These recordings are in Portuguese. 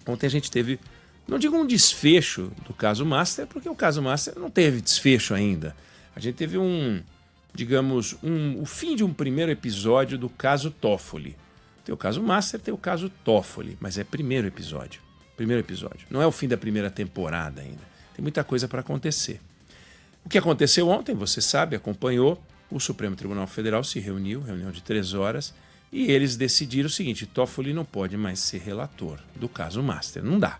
Ontem a gente teve, não digo um desfecho do caso Master, porque o caso Master não teve desfecho ainda. A gente teve o fim de um primeiro episódio do caso Toffoli. Tem o caso Master, tem o caso Toffoli, mas é primeiro episódio. Primeiro episódio. Não é o fim da primeira temporada ainda. Tem muita coisa para acontecer. O que aconteceu ontem, você sabe, acompanhou, o Supremo Tribunal Federal se reuniu, reunião de 3 horas, e eles decidiram o seguinte: Toffoli não pode mais ser relator do caso Master. Não dá.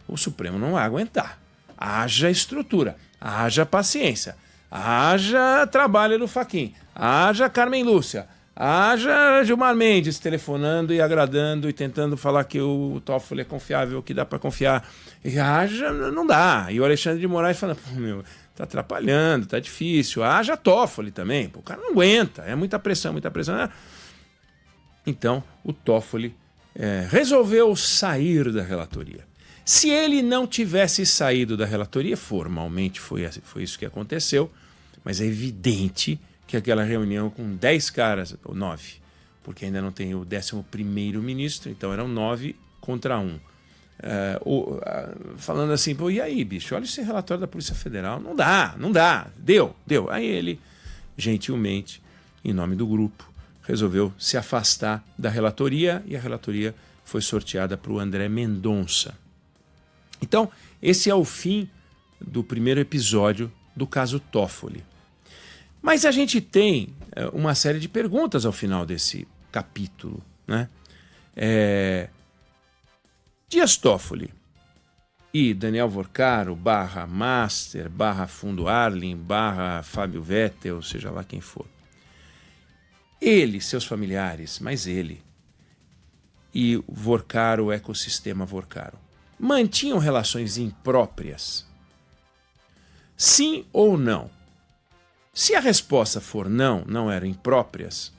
O Supremo não vai aguentar. Haja estrutura, haja paciência, haja trabalho do Fachin, haja Carmen Lúcia, haja Gilmar Mendes telefonando e agradando e tentando falar que o Toffoli é confiável, que dá para confiar. E haja, não dá. E o Alexandre de Moraes falando, tá atrapalhando, tá difícil. Haja Toffoli também. O cara não aguenta, é muita pressão, muita pressão. Então, o Toffoli resolveu sair da relatoria. Se ele não tivesse saído da relatoria, formalmente foi isso que aconteceu, mas é evidente que aquela reunião com 10 caras, ou 9, porque ainda não tem o 11º ministro, então eram 9 contra 1. Falando assim, e aí, bicho, olha esse relatório da Polícia Federal, não dá, deu. Aí ele, gentilmente, em nome do grupo, resolveu se afastar da relatoria e a relatoria foi sorteada para o André Mendonça. Então, esse é o fim do primeiro episódio do caso Toffoli. Mas a gente tem uma série de perguntas ao final desse capítulo, né? Dias Toffoli e Daniel Vorcaro, /Master, /Fundo Arling, /Fábio Vettel, seja lá quem for. Ele, seus familiares, mas ele e o Vorcaro, o ecossistema Vorcaro, mantinham relações impróprias? Sim ou não? Se a resposta for não, não eram impróprias,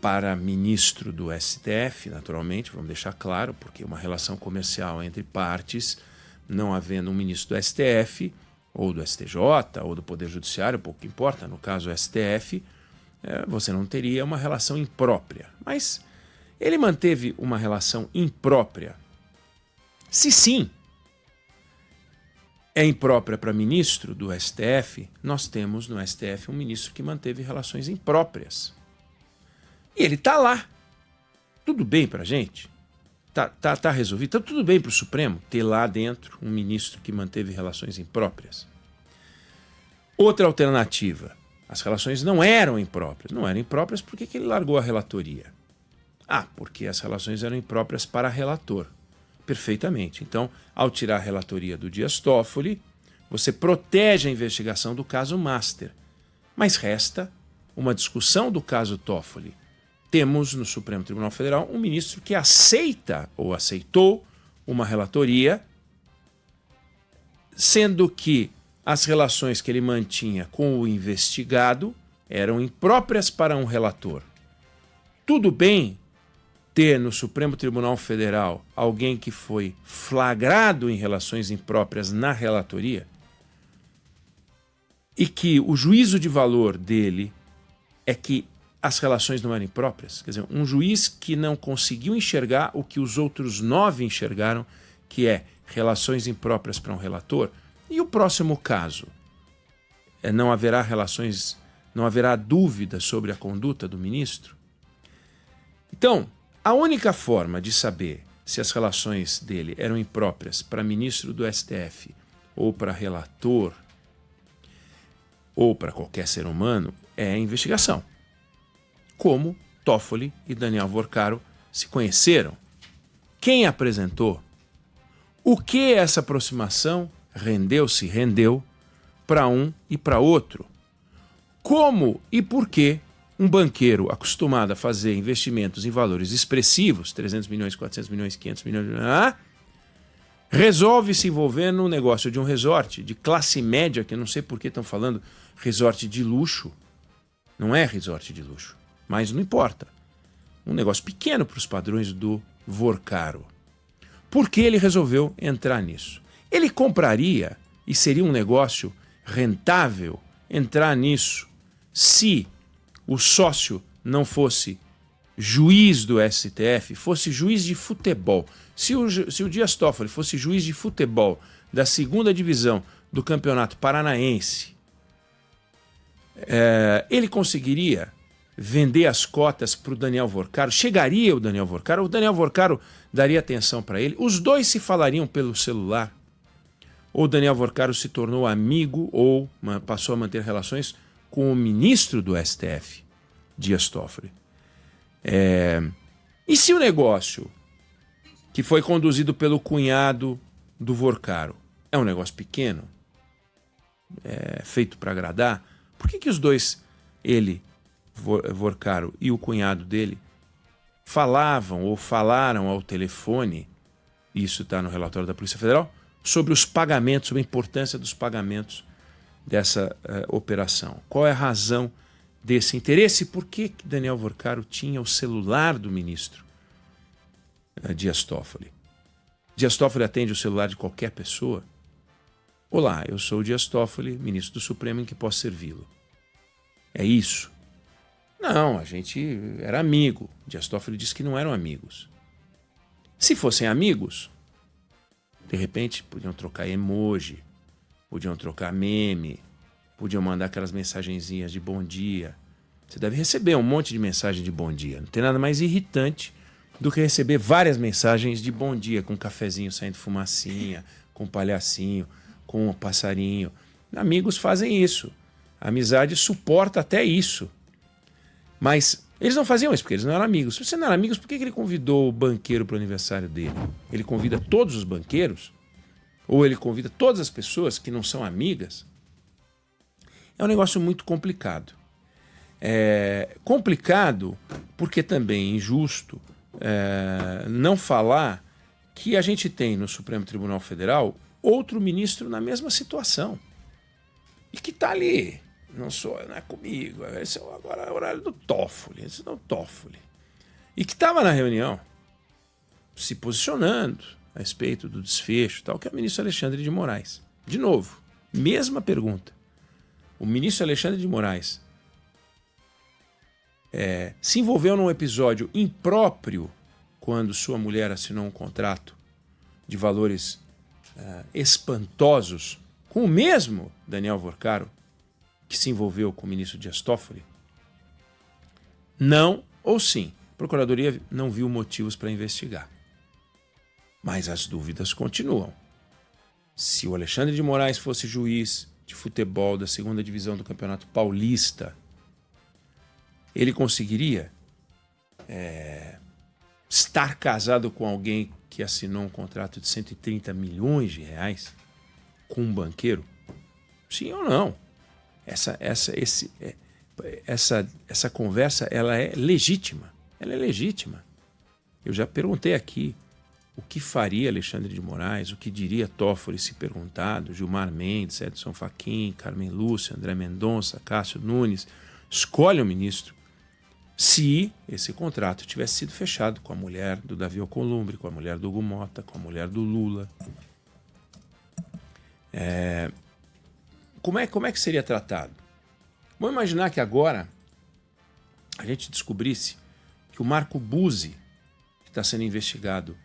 para ministro do STF, naturalmente, vamos deixar claro, porque uma relação comercial entre partes, não havendo um ministro do STF, ou do STJ, ou do Poder Judiciário, pouco importa, no caso o STF, você não teria uma relação imprópria. Mas ele manteve uma relação imprópria. Se sim, é imprópria para ministro do STF, nós temos no STF um ministro que manteve relações impróprias. E ele está lá. Tudo bem para a gente? Tá resolvido? Então tudo bem para o Supremo ter lá dentro um ministro que manteve relações impróprias. Outra alternativa. As relações não eram impróprias. Não eram impróprias, por que ele largou a relatoria? Porque as relações eram impróprias para relator. Perfeitamente. Então, ao tirar a relatoria do Dias Toffoli, você protege a investigação do caso Master. Mas resta uma discussão do caso Toffoli. Temos no Supremo Tribunal Federal um ministro que aceita ou aceitou uma relatoria, sendo que as relações que ele mantinha com o investigado eram impróprias para um relator. Tudo bem ter no Supremo Tribunal Federal alguém que foi flagrado em relações impróprias na relatoria e que o juízo de valor dele é que as relações não eram impróprias? Quer dizer, um juiz que não conseguiu enxergar o que os outros 9 enxergaram, que é relações impróprias para um relator. E o próximo caso? Não haverá relações, não haverá dúvida sobre a conduta do ministro? Então, a única forma de saber se as relações dele eram impróprias para ministro do STF ou para relator ou para qualquer ser humano é a investigação. Como Toffoli e Daniel Vorcaro se conheceram? Quem apresentou? O que essa aproximação rendeu para um e para outro? Como e por que um banqueiro acostumado a fazer investimentos em valores expressivos, 300 milhões, 400 milhões, 500 milhões, resolve se envolver no negócio de um resort de classe média, que eu não sei por que estão falando resort de luxo. Não é resort de luxo, mas não importa. Um negócio pequeno para os padrões do Vorcaro. Por que ele resolveu entrar nisso? Ele compraria, e seria um negócio rentável, entrar nisso se o sócio não fosse juiz do STF fosse juiz de futebol, se o Dias Toffoli fosse juiz de futebol da segunda divisão do Campeonato Paranaense, ele conseguiria vender as cotas para o Daniel Vorcaro? Chegaria o Daniel Vorcaro daria atenção para ele? Os dois se falariam pelo celular? Ou o Daniel Vorcaro se tornou amigo ou passou a manter relações com o ministro do STF, Dias Toffoli? E se o negócio que foi conduzido pelo cunhado do Vorcaro é um negócio pequeno, feito para agradar, por que os dois, ele, Vorcaro e o cunhado dele, falavam ou falaram ao telefone, isso está no relatório da Polícia Federal, sobre os pagamentos, sobre a importância dos pagamentos dessa operação? Qual é a razão desse interesse? Por que Daniel Vorcaro tinha o celular do ministro Dias Toffoli? Dias Toffoli atende o celular de qualquer pessoa? Olá, eu sou o Dias Toffoli, ministro do Supremo, em que posso servi-lo. É isso? Não, a gente era amigo. Dias Toffoli disse que não eram amigos. Se fossem amigos, de repente podiam trocar emoji, podiam trocar meme, podiam mandar aquelas mensagenzinhas de bom dia. Você deve receber um monte de mensagem de bom dia. Não tem nada mais irritante do que receber várias mensagens de bom dia, com um cafezinho saindo fumacinha, com um palhacinho, com um passarinho. Amigos fazem isso. A amizade suporta até isso. Mas eles não faziam isso porque eles não eram amigos. Se você não era amigos, por que ele convidou o banqueiro para o aniversário dele? Ele convida todos os banqueiros? Ou ele convida todas as pessoas que não são amigas? É um negócio muito complicado. Complicado porque também é injusto não falar que a gente tem no Supremo Tribunal Federal outro ministro na mesma situação. E que está ali. Não é comigo. Esse agora é o horário do Toffoli. Esse não é o Toffoli. E que estava na reunião se posicionando a respeito do desfecho, tal, que é o ministro Alexandre de Moraes. De novo, mesma pergunta. O ministro Alexandre de Moraes se envolveu num episódio impróprio quando sua mulher assinou um contrato de valores espantosos com o mesmo Daniel Vorcaro, que se envolveu com o ministro Dias Toffoli? Não ou sim. A Procuradoria não viu motivos para investigar. Mas as dúvidas continuam. Se o Alexandre de Moraes fosse juiz de futebol da segunda divisão do Campeonato Paulista, ele conseguiria estar casado com alguém que assinou um contrato de 130 milhões de reais com um banqueiro? Sim ou não? Essa conversa, ela é legítima. Ela é legítima. Eu já perguntei aqui o que faria Alexandre de Moraes, o que diria Toffoli se perguntado, Gilmar Mendes, Edson Fachin, Carmen Lúcia, André Mendonça, Cássio Nunes. Escolhe o ministro se esse contrato tivesse sido fechado com a mulher do Davi Alcolumbre, com a mulher do Hugo Mota, com a mulher do Lula. Como é que seria tratado? Vamos imaginar que agora a gente descobrisse que o Marco Buzzi, que está sendo investigado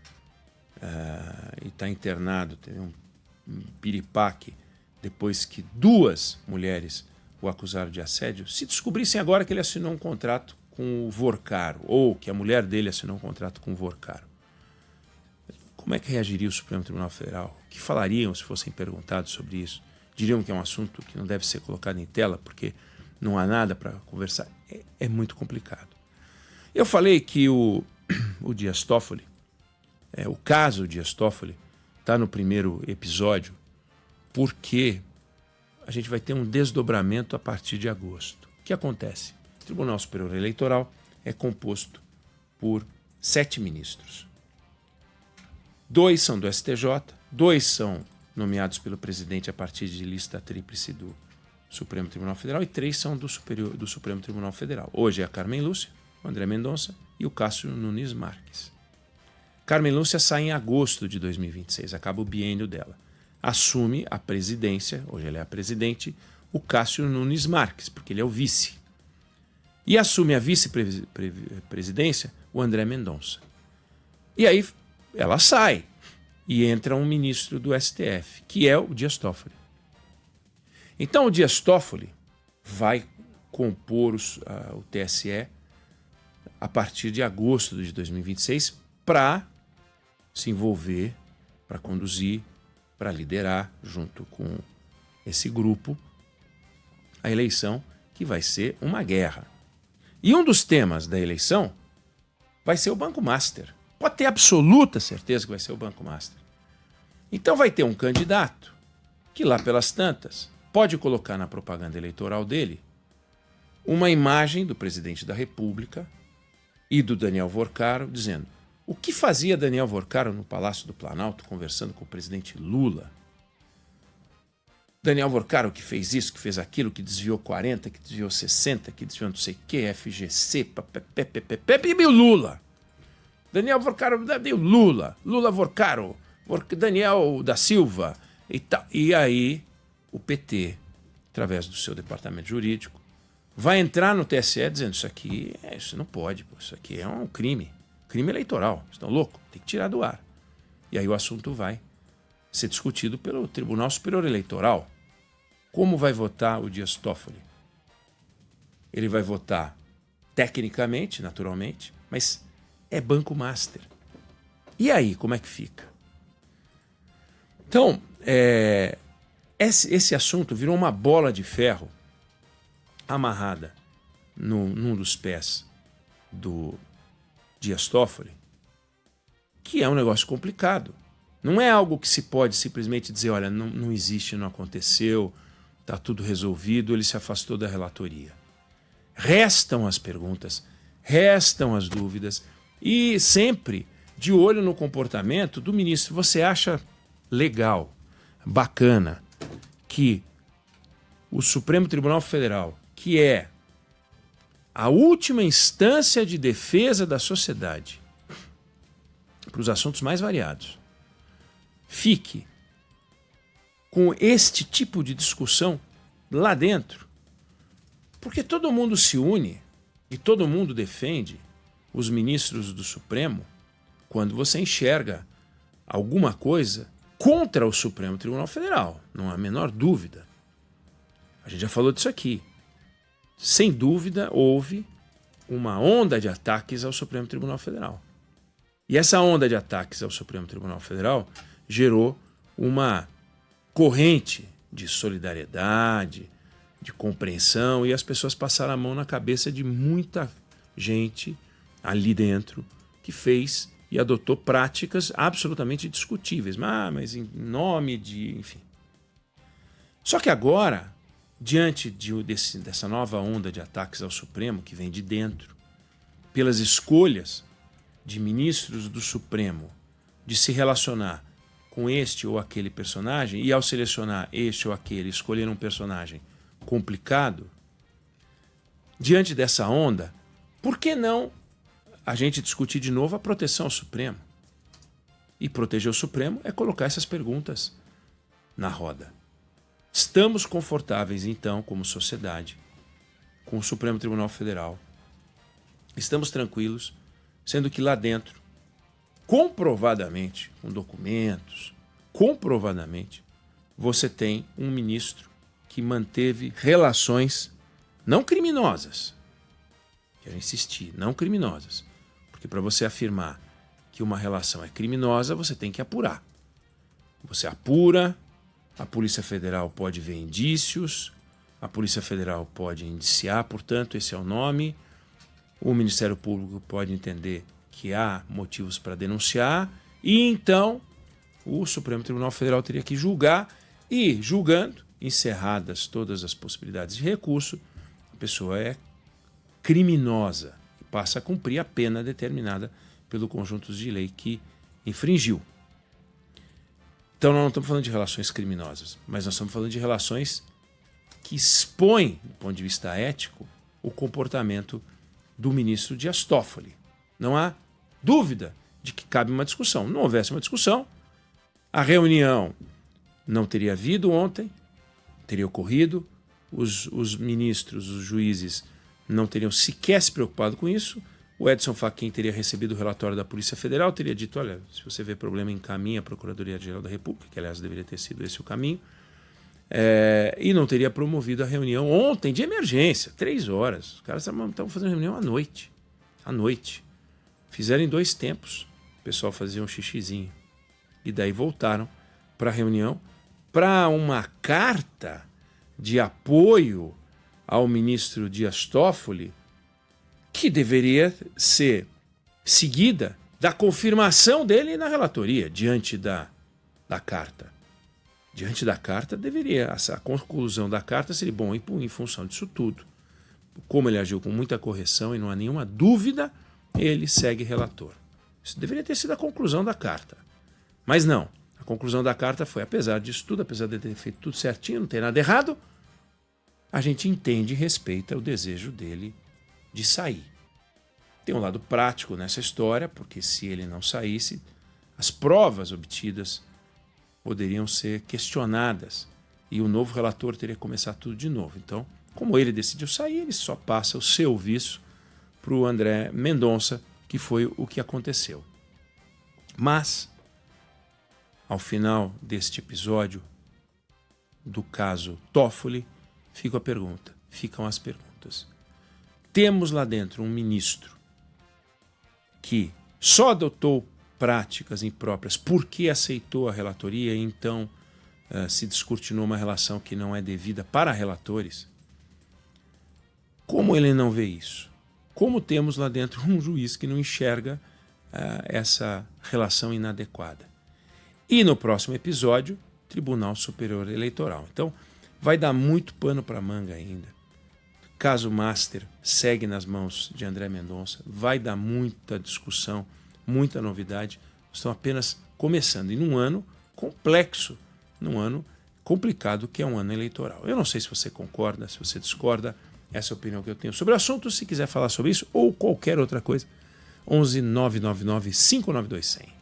e está internado, teve um piripaque depois que 2 mulheres o acusaram de assédio, se descobrissem agora que ele assinou um contrato com o Vorcaro, ou que a mulher dele assinou um contrato com o Vorcaro, como é que reagiria o Supremo Tribunal Federal? O que falariam se fossem perguntados sobre isso? Diriam que é um assunto que não deve ser colocado em tela porque não há nada para conversar? É muito complicado. Eu falei que o Dias Toffoli, o caso Dias Toffoli, está no primeiro episódio porque a gente vai ter um desdobramento a partir de agosto. O que acontece? O Tribunal Superior Eleitoral é composto por 7 ministros. 2 são do STJ, 2 são nomeados pelo presidente a partir de lista tríplice do Supremo Tribunal Federal e 3 são do Supremo Tribunal Federal. Hoje é a Carmen Lúcia, o André Mendonça e o Cássio Nunes Marques. Carmen Lúcia sai em agosto de 2026, acaba o biênio dela. Assume a presidência, hoje ele é a presidente, o Cássio Nunes Marques, porque ele é o vice. E assume a vice-presidência o André Mendonça. E aí ela sai e entra um ministro do STF, que é o Dias Toffoli. Então o Dias Toffoli vai compor o TSE a partir de agosto de 2026 para se envolver, para conduzir, para liderar junto com esse grupo a eleição, que vai ser uma guerra. E um dos temas da eleição vai ser o Banco Master. Pode ter absoluta certeza que vai ser o Banco Master. Então vai ter um candidato que lá pelas tantas pode colocar na propaganda eleitoral dele uma imagem do presidente da República e do Daniel Vorcaro dizendo o que fazia Daniel Vorcaro no Palácio do Planalto conversando com o presidente Lula. Daniel Vorcaro que fez isso, que fez aquilo, que desviou 40, que desviou 60, que desviou não sei o que, FGC, e o Lula. Daniel Vorcaro, Lula Vorcaro, Daniel da Silva e tal. E aí o PT, através do seu departamento jurídico, vai entrar no TSE dizendo isso não pode, isso aqui é um crime eleitoral, vocês estão loucos, tem que tirar do ar. E aí o assunto vai ser discutido pelo Tribunal Superior Eleitoral. Como vai votar o Dias Toffoli? Ele vai votar tecnicamente, naturalmente, mas é Banco Master. E aí, como é que fica? Então, esse assunto virou uma bola de ferro amarrada num dos pés do Dias Toffoli, que é um negócio complicado. Não é algo que se pode simplesmente dizer, olha, não existe, não aconteceu, está tudo resolvido, ele se afastou da relatoria. Restam as perguntas, restam as dúvidas e sempre de olho no comportamento do ministro. Você acha legal, bacana, que o Supremo Tribunal Federal, que é a última instância de defesa da sociedade para os assuntos mais variados, fique com este tipo de discussão lá dentro? Porque todo mundo se une e todo mundo defende os ministros do Supremo quando você enxerga alguma coisa contra o Supremo Tribunal Federal, não há a menor dúvida. A gente já falou disso aqui. Sem dúvida, houve uma onda de ataques ao Supremo Tribunal Federal. E essa onda de ataques ao Supremo Tribunal Federal gerou uma corrente de solidariedade, de compreensão, e as pessoas passaram a mão na cabeça de muita gente ali dentro que fez e adotou práticas absolutamente discutíveis, mas em nome de... enfim. Só que agora, diante dessa nova onda de ataques ao Supremo, que vem de dentro, pelas escolhas de ministros do Supremo de se relacionar com este ou aquele personagem, e ao selecionar este ou aquele, escolher um personagem complicado, diante dessa onda, por que não a gente discutir de novo a proteção ao Supremo? E proteger o Supremo é colocar essas perguntas na roda. Estamos confortáveis, então, como sociedade, com o Supremo Tribunal Federal. Estamos tranquilos, sendo que lá dentro, comprovadamente, com documentos, comprovadamente, você tem um ministro que manteve relações não criminosas. Quero insistir, não criminosas. Porque para você afirmar que uma relação é criminosa, você tem que apurar. Você apura, a Polícia Federal pode ver indícios, a Polícia Federal pode indiciar, portanto, esse é o nome. O Ministério Público pode entender que há motivos para denunciar, e então o Supremo Tribunal Federal teria que julgar, e julgando, encerradas todas as possibilidades de recurso, a pessoa é criminosa e passa a cumprir a pena determinada pelo conjunto de lei que infringiu. Então nós não estamos falando de relações criminosas, mas nós estamos falando de relações que expõem, do ponto de vista ético, o comportamento do ministro Dias Toffoli. Não há dúvida de que cabe uma discussão. Não houvesse uma discussão, a reunião não teria havido ontem, teria ocorrido, os ministros, os juízes não teriam sequer se preocupado com isso. O Edson Fachin teria recebido o relatório da Polícia Federal, teria dito, olha, se você vê problema, encaminha a Procuradoria-Geral da República, que aliás deveria ter sido esse o caminho, e não teria promovido a reunião ontem de emergência, 3 horas. Os caras estavam fazendo reunião à noite. À noite. Fizeram em 2 tempos. O pessoal fazia um xixizinho. E daí voltaram para a reunião para uma carta de apoio ao ministro Dias Toffoli, que deveria ser seguida da confirmação dele na relatoria, diante da carta. Diante da carta, a conclusão da carta seria, bom, em função disso tudo, como ele agiu com muita correção e não há nenhuma dúvida, ele segue relator. Isso deveria ter sido a conclusão da carta. Mas não. A conclusão da carta foi, apesar disso tudo, apesar de ter feito tudo certinho, não ter nada errado, a gente entende e respeita o desejo dele de sair. Tem um lado prático nessa história, porque se ele não saísse, as provas obtidas poderiam ser questionadas e o novo relator teria que começar tudo de novo. Então, como ele decidiu sair, ele só passa o seu viço para o André Mendonça, que foi o que aconteceu. Mas, ao final deste episódio do caso Toffoli, ficam as perguntas. Temos lá dentro um ministro que só adotou práticas impróprias porque aceitou a relatoria e então se descortinou uma relação que não é devida para relatores. Como ele não vê isso? Como temos lá dentro um juiz que não enxerga essa relação inadequada? E no próximo episódio, Tribunal Superior Eleitoral. Então, vai dar muito pano para manga ainda. Caso Master segue nas mãos de André Mendonça, vai dar muita discussão, muita novidade. Estão apenas começando. E num ano complexo, num ano complicado, que é um ano eleitoral. Eu não sei se você concorda, se você discorda, essa é a opinião que eu tenho sobre o assunto. Se quiser falar sobre isso ou qualquer outra coisa, 11 999 592 100.